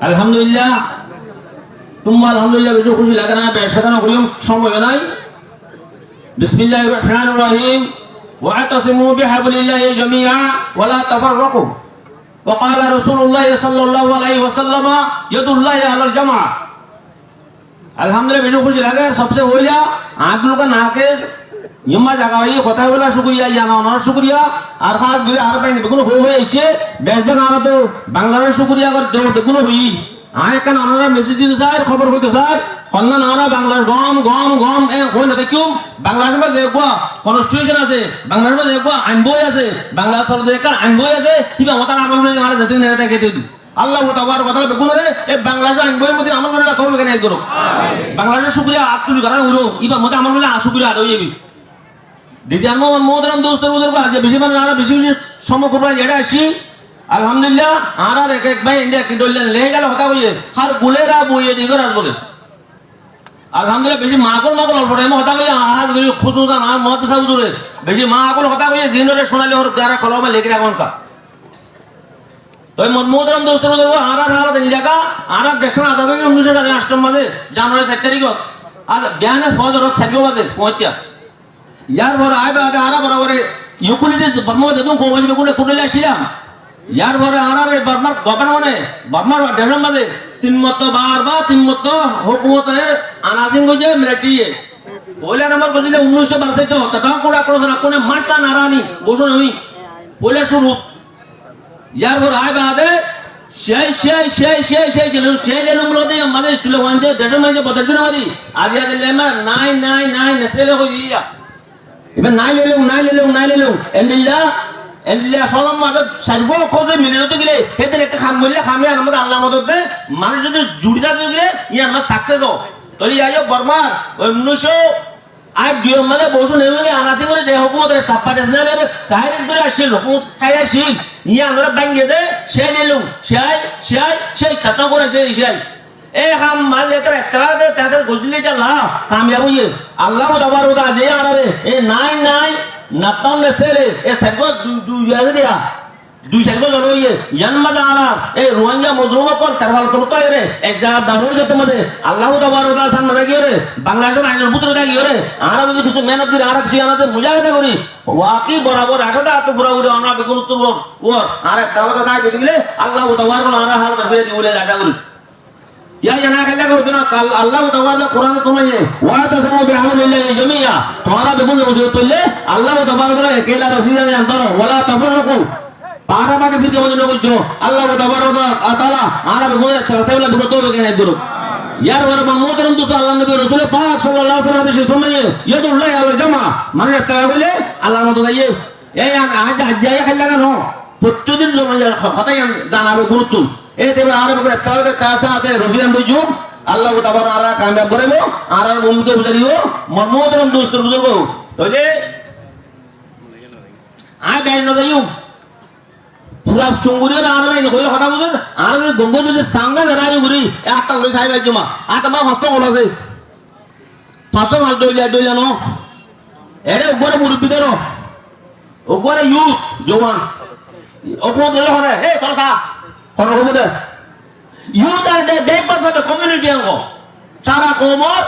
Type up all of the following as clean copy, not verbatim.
আলহামদুলিল্লাহ তোমরা আলহামদুলিল্লাহ বেশি খুশি লাগে না বেশাদানা করিম সময় নাই বিসমিল্লাহির রহমানির রহিম ওয়াতাসিমু বিহাবলিল্লাহি জামিআ ওয়া লা তাফাররাকু وقال رسول الله صلى الله عليه وسلم يد الله على الجماعه আলহামদুলিল্লাহ বেশি খুশি লাগে সবচেয়ে হইলা आप लोग का नाके यम्मा जगह हुई खोता वाला शुक्रिया या ना ना शुक्रिया और खास भी आर पे बेकुन हो गए इसे बेसबन आना तो बांग्लादेश शुक्रिया कर दो बेकुन हुई आए का नाना मैसेज दिल साहब खबर होते साहब खन्ना नाना बांग्लादेश गम गम गम ए कोई ना क्यों बांग्लादेश में देखो कॉन्स्टिट्यूशन আছে बांग्लादेश में देखो আইনবই আছে বাংলাদেশ সরকার আইনবই আছে কিবা মত না আমল মানে যেতে না থাকে দিদি আল্লাহ তাবারক ওয়া তাআলা বেকুন রে এই বাংলাদেশ আইনবইয়ের মধ্যে আমল করে কবে কেন করো বাংলাদেশের শুকরিয়া আতুল করা হলো ইবা মত আমল করে শুকরিয়া আদায় হইবি দিদি আমার মোহতরম দোস্তের বুজুর্গ আছে বেশি মানে আর বেশি বেশি সময় করব এটা আসি আলহামদুলিল্লাহ আর এক এক ভাই ইন্ডিয়া কি দললেন লে গেল কথা কইয়ে আর গুলেরা বইয়ে দিগর আস বলে আলহামদুলিল্লাহ বেশি মাকল মাকল অল্প টাইম কথা কইয়ে আজ গরি খুশুজা না মত সাউদুরে বেশি মাকল কথা কইয়ে দিনরে শোনালে ওর গারা কলমে লেখি রাখুন সা তো মোহতরম দোস্তের বুজুর্গ আর হালত ইলাকা আর দেশন আদালত 1908 মাঝে জানুয়ারি 7 তারিখ আজ বিয়ানে ফজরত 7 বাজে পৌঁছয়া यार भर आए बात आरा बराबर यूकुलिटीज बर्मा देतो कोवज में कोने कोडले आशिलाम यार भर आरा रे बर्मा गवर्नमेंट ने बर्मा देशम मध्ये तीन मत बार तीन मत हुकूमत है अनाजिंग हो जाए मिलिट्री है पहले नंबर बजले 1962 तो तटा कोडा करो ना कोने मास्टर नारानी बोसो नवी पहले शुरू यार भर आए बात है शे ले नंबर दे माने स्कूल वांदे देशम में जो बदल बिना वाली आज याद ले में 999 नसेले हो दिया इबन নাই লেলো এমবিল্লাহ সালাম মাদত সারবো খোদে মিলে তো গেলে হেতে একটা খাম বললে খামে আমাদের আল্লাহ মদত দে মানুষ যদি জুড়ি থাকে গেলে ই আমরা সাকসেস হো তলি আইও বর্মার 1908 দিও মানে বসু নেমে আনাতে করে যে হুকুমতের কাপা দেশ না রে কাহির করে আসছে হুকুমত খাই আসি ই আমরা ভাঙিয়ে দে সে নেলু সে স্টার্ট করে সে ए हम माले तेरे दे तैसे गुजली चला कामयाब हुई अल्लाह तबारक व तआला जे आ रे ए 99 नतम ने सेले ए सबको दू याद दिया दू सबको जनो ये जन्म जाना ए रोहिंग्या मजलूम पर तरवाल करता है रे एक जा दारू जे तुमदे अल्लाह तबारक व तआला सान मदे रे बांग्लादेश आइनर पुत्र डागी रे आरा যদি কিছু মেহনত করে আরা কিছু আমাদের মুজাহিদা করি ওয়াকি বরাবর আশাটা তো পুরো পুরো আমরা বেগুন উত্তর ও আরে তাওয়াটা কাজ দিলে আল্লাহ তবারক व तआला হালত ফিরে দিলে লাটা করি या जना कहला करो ना कल अल्लाह तबारक कुरान तुम्हें वातसमु बिहबलिल्लाहि जमीआ तुम्हारा बेगुन जो तोले अल्लाह तबारक अकेला रसीदा ने अंदर वला तफरकू पारा बाके फिर के बजनो जो अल्लाह तबारक ताला आरा बेगुन चलते वाला दुरो तो के दुरो यार वर मोहतरम दोस्त अल्लाह नबी रसूल पाक सल्लल्लाहु अलैहि वसल्लम तुम्हें यदुल्लाहि अल जमा माने तागले अल्लाह मत दाइए ए आज हज्जाय खेला नो প্রত্যেকদিন জমা কথাই জানাবে গুরুত্ব এতে আর বলে তাহলে কাছে আছে রফিয়ান বুঝুম আল্লাহ তাবারক আরা কাময়াব করেবো আর ভূমিকা বুঝা দিব মর্মতরম দোস্ত বুঝবো তাহলে আ গাই না দাইও পুরা সুঙ্গুরিয়া আর ভাই কইলে কথা বুঝুন আর গঙ্গা যদি সাঙ্গা ধরাই গুরি একটা লই সাইবা জমা আতমা হস্ত হলাছে ফাসো মাল দইলা নো এরে উপরে মুরব্বি ধরো উপরে ইউথ জওয়ান ওপর দিলে হরে হে চলতা কোন কোমদে youth are they backward for the community আঙ্গো সারা কোমর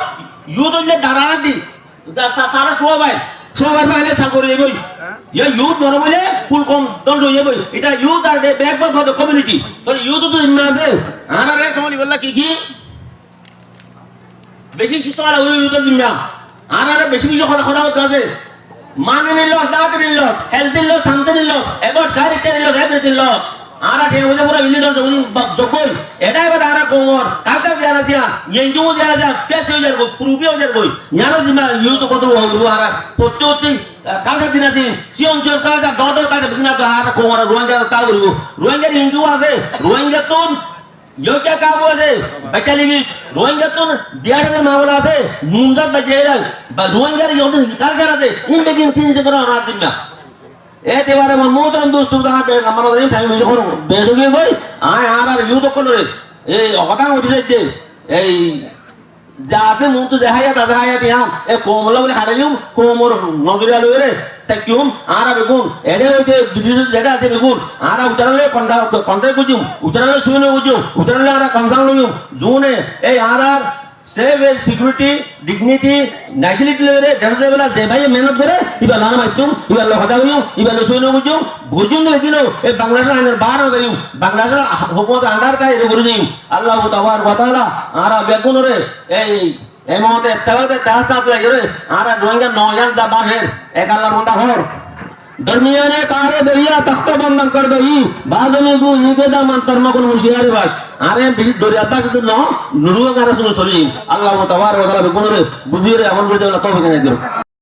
ইউথ যে দাঁড়ানি দা সারা সবাই বাইরে সাগরে এবই ये यूथ বড় বলে ফুল কম দন্ড হয়ে গই এটা youth are they backward for the community তো ইউথ তো ইন্না আছে আর রে সমলি বললা কি বেশি শিশালা ওই ইউথ দিনা আর বেশি কথা আছে মানি লস দাওয়াত লস হেলথ লস শান্তি loss about character loss everything loss আরা কে বুঝে পুরো বিলিয়ন জকই এটাই বাদ আরা কোমর কালচার জানা জিয়া ইনজু জানা যা পেস হয়ে যাবে প্রুফি হয়ে যাবে ইয়ানো দিনা ইউ তো কত আরা প্রত্যেকটি কালচার দিনা জি সিয়ন কালচার দর কালচার দিনা তো আরা কোমর রোহিঙ্গা তা করিব রোহিঙ্গা ইনজু আছে রোহিঙ্গা তো योग्य काम আছে বেটা লিগি রোহিঙ্গা তো বিহারের মামলা আছে মুন্দাত বাজেরা বা রোহিঙ্গার ইউনিট কালচার আছে ইন বেগিন তিনসে করে রাজিম না এতে বারে মোহতরম দোস্ত দা আমার টাইম বেশি করো বেশি গিয়ে কই আর ইউথ করে এই কথা হইছে যে এই যা আছে মুন তো দেখায়া দাদা হায়া দিয়ান এ কোমলা বলে হারাইলুম কোমর নজরিয়া লইরে তাকিউম আরা বেগুন এডে হইতে বিদেশ যেটা আছে বেগুন আরা উতারলে কন্ট্রাক্ট বুঝুম উতারলে সুইনে বুঝুম উতারলে আরা কনসার্ন লইম জুনে এই আরার সেভ সিকিউরিটি ডিগনিটি ন্যাশনালিটি লেভেলে দেশে বেলা যে ভাই মেহনত করে ইবা লানা মাইতুম ইবা লহদা হইম ইবা সুইনে বুঝুম বুঝুম দেখিনো এই বাংলাদেশের আইনের বার হইম বাংলাদেশের হুকুমত আন্ডার কাই রে করে দিম আল্লাহ তাবারক ওয়া তাআলা আরা বেগুনরে এই মতে তাওয়াতে তাসাত লাগে রে আরা রোহিঙ্গা নয়ন দা বাহের এক আল্লাহর বান্দা হর दरमियाने कारे दरिया तख्त बंधन कर दई बाजने गु इगे दा मंतर मकुन मुशियारी बास आरे बेশি দরিয়া বাস তো ন নুরুয়া গারা শুনে চলি আল্লাহ তাবারক ওয়া তাআলা বেগুনরে বুঝিয়ে আমল করে দেওয়া তৌফিক এনে দিও